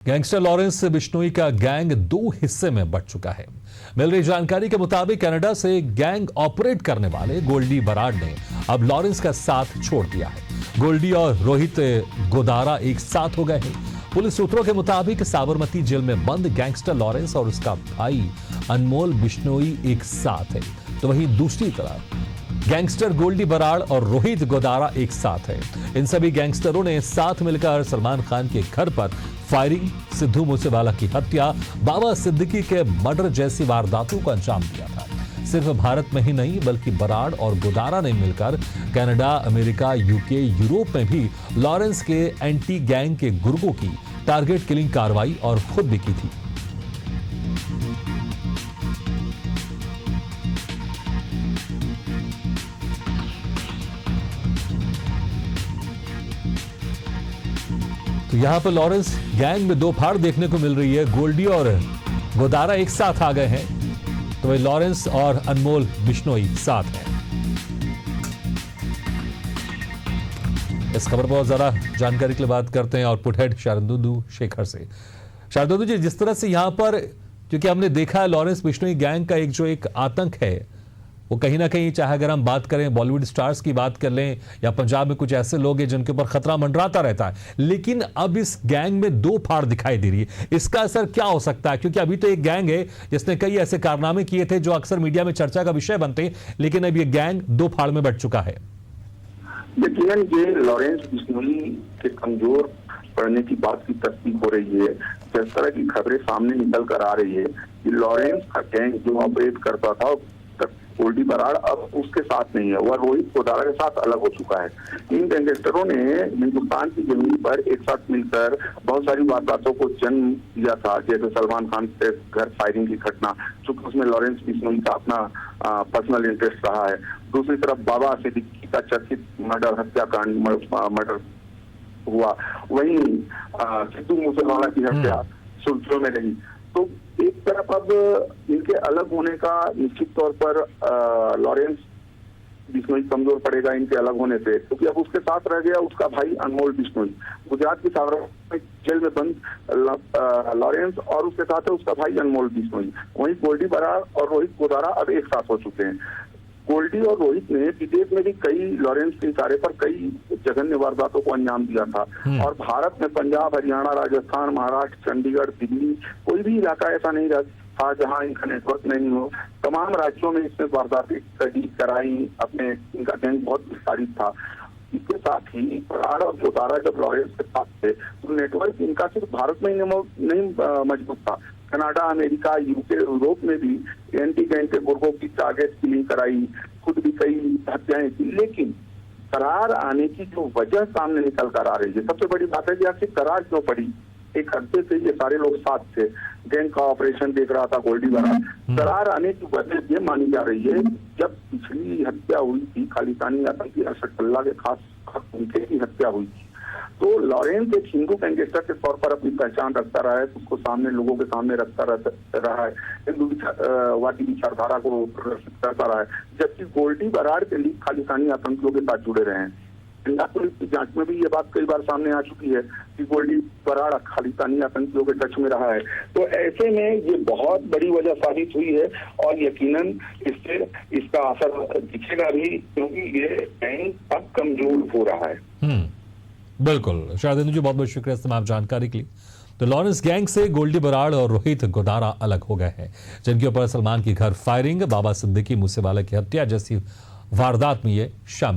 Gangster Lawrence Bishnoi का gang दो हिस्से में बंट चुका है। मिल रही जानकारी के मुताबिक कनाडा से गैंग ऑपरेट करने वाले गोल्डी बराड़ ने अब लॉरेंस का साथ छोड़ दिया है। गोल्डी और रोहित गोदारा एक साथ हो गए हैं। पुलिस सूत्रों के मुताबिक साबरमती जेल में बंद गैंगस्टर लॉरेंस और उसका भाई अनमोल बिश्नोई एक साथ है, तो वहीं दूसरी तरफ गैंगस्टर गोल्डी बराड़ और रोहित गोदारा एक साथ है। इन सभी गैंगस्टरों ने साथ मिलकर सलमान खान के घर पर फायरिंग, सिद्धू मूसेवाला की हत्या, बाबा सिद्दीकी के मर्डर जैसी वारदातों को अंजाम दिया था। सिर्फ भारत में ही नहीं बल्कि बराड़ और गोदारा ने मिलकर कनाडा, अमेरिका, यूके, यूरोप में भी लॉरेंस के एंटी गैंग के गुर्गों की टारगेट किलिंग कार्रवाई और खुद भी की थी। तो यहां पर लॉरेंस गैंग में दो फाड़ देखने को मिल रही है। गोल्डी और गोदारा एक साथ आ गए हैं, तो वही लॉरेंस और अनमोल बिश्नोई साथ हैं। इस खबर पर ज्यादा जानकारी के लिए बात करते हैं आउटपुट हेड शारदुलू शेखर से। शारदुलू जी, जिस तरह से यहां पर क्योंकि हमने देखा है लॉरेंस बिश्नोई गैंग का एक आतंक है, वो कहीं ना कहीं, चाहे अगर हम बात करें बॉलीवुड स्टार्स की बात कर लें या पंजाब में कुछ ऐसे लोग हैं जिनके ऊपर खतरा मंडराता रहता है, लेकिन अब इस गैंग में दो फाड़ दिखाई दे रही है। इसका असर क्या हो सकता है? क्योंकि अभी तो एक गैंग है जिसने कई ऐसे कारनामे किए थे जो अक्सर मीडिया में चर्चा का विषय बनते हैं, लेकिन अब ये गैंग दो फाड़ में बंट चुका है। यकीनन ये लॉरेंस बिश्नोई के कमजोर पड़ने की बात की तस्दीक हो रही है। जिस तरह की खबरें सामने निकल कर आ रही है कि लॉरेंस का गैंग जो ऑपरेट करता था गोल्डी बराड़ अब उसके साथ नहीं है, वह रोहित गोदारा के साथ अलग हो चुका है। इन गैंगस्टरों ने हिंदुस्तान की जमीन पर एक साथ मिलकर बहुत सारी वारदातों को जन्म दिया था, जैसे सलमान खान के घर फायरिंग की घटना, चूंकि उसमें लॉरेंस बिश्नोई का अपना पर्सनल इंटरेस्ट रहा है। दूसरी तरफ बाबा सिद्दीकी का चर्चित मर्डर, हत्याकांड मर्डर हुआ, वहीं सिद्धू मूसेवाला की हत्या सुर्खियों में रही। तो एक तरफ अब इनके अलग होने का निश्चित तौर पर लॉरेंस बिश्नोई कमजोर पड़ेगा इनके अलग होने से, क्योंकि अब उसके साथ रह गया उसका भाई अनमोल बिश्नोई। गुजरात की साबरमती जेल में बंद लॉरेंस और उसके साथ है उसका भाई अनमोल बिश्नोई। वहीं गोल्डी बराड़ और रोहित गोदारा अब एक साथ हो चुके हैं। गोल्डी और रोहित ने विदेश में भी कई लॉरेंस के इशारे पर कई जघन्य वारदातों को अंजाम दिया था, और भारत में पंजाब, हरियाणा, राजस्थान, महाराष्ट्र, चंडीगढ़, दिल्ली, कोई भी इलाका ऐसा नहीं था जहां इनका नेटवर्क नहीं हो। तमाम राज्यों में इसने वारदातें कराई, अपने इनका गैंग बहुत विस्तारित था। इसके साथ ही बराड़ और गोदारा जब लॉरेंस के साथ थे तो नेटवर्क इनका सिर्फ भारत में ही नहीं मजबूत था, कनाडा, अमेरिका, यूके, यूरोप में भी एंटी गैंग के गुर्गों की टारगेट किलिंग कराई, खुद भी कई हत्याएं की। लेकिन करार आने की जो वजह सामने निकल कर आ रही है, सबसे बड़ी बात है कि आखिर करार क्यों पड़ी। एक हफ्ते से ये सारे लोग साथ थे, गैंग का ऑपरेशन देख रहा था गोल्डी बराड़। करार आने की वजह ये मानी जा रही है, जब पिछली हत्या हुई थी खालिस्तानी आतंकी अरशद अल्लाह के खास उनके की हत्या हुई थी, तो लॉरेंस एक हिंदू गैंगस्टर के तौर पर अपनी पहचान रखता रहा है, उसको सामने लोगों के सामने रखता रहा है, हिंदूवादी विचारधारा को प्रदर्शित करता रहा है, जबकि गोल्डी बराड़ के लिए खालिस्तानी आतंकियों के साथ जुड़े रहे हैं। पंजाब पुलिस की जांच में भी ये बात कई बार सामने आ चुकी है कि गोल्डी बराड़ खालिस्तानी आतंकियों के टच में रहा है। तो ऐसे में ये बहुत बड़ी वजह साबित हुई है, और यकीनन इससे इसका असर दिखेगा भी, क्योंकि ये गैंग अब कमजोर हो रहा है। बिल्कुल शारदेंदु जी, बहुत बहुत शुक्रिया इस तमाम जानकारी के लिए। तो लॉरेंस गैंग से गोल्डी बराड़ और रोहित गोदारा अलग हो गए हैं, जिनके ऊपर सलमान की घर फायरिंग, बाबा सिद्दीकी मूसेवाला की हत्या जैसी वारदात में ये शामिल